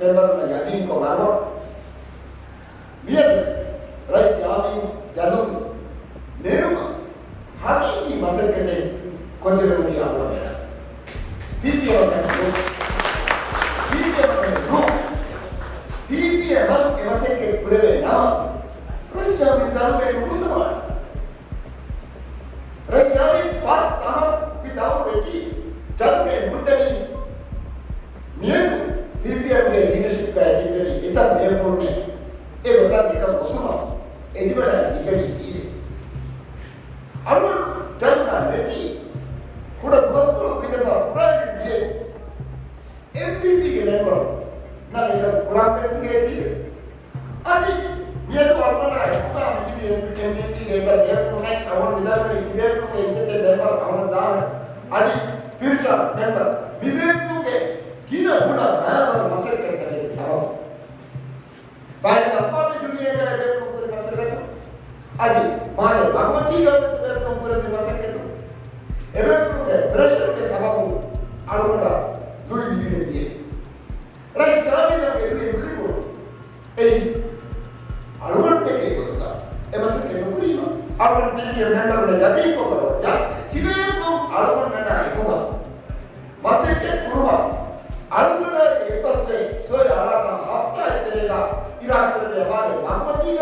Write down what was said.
member na yadin ko mano. Miyatis, Rais Yami Yadun, Neruma, Haki Masakate, Kondiruti Amana. PPM can go. PPM can go. PPM can Masake Breve now. Rais Yami Yadun Kundaman. Rais Yami fast Sana without Veti, Jadke Mundani. New PPM leadership category, it's a therefore name. It was because of anybody different. I would tell her, Betty, who the gospel with a private day. MTP member, now is a Quran investigation. I think we have to organize MTP later, I want without a member, I think future member, we will to get. Kina Buddha, I have a massacre sound. By the public duty, I have a massacre. Adi, my Bhagavati is a massacre. Ever to the pressure is about Arunda, Louis Vuitton. Rice coming up a little bit. I don't take it. A massacre of Prima. I will take a member of the Yadiko. Chile, I don't know. Massacre Purma. Albuda Epasway, so Alaka, after Iraq, Bhagavati,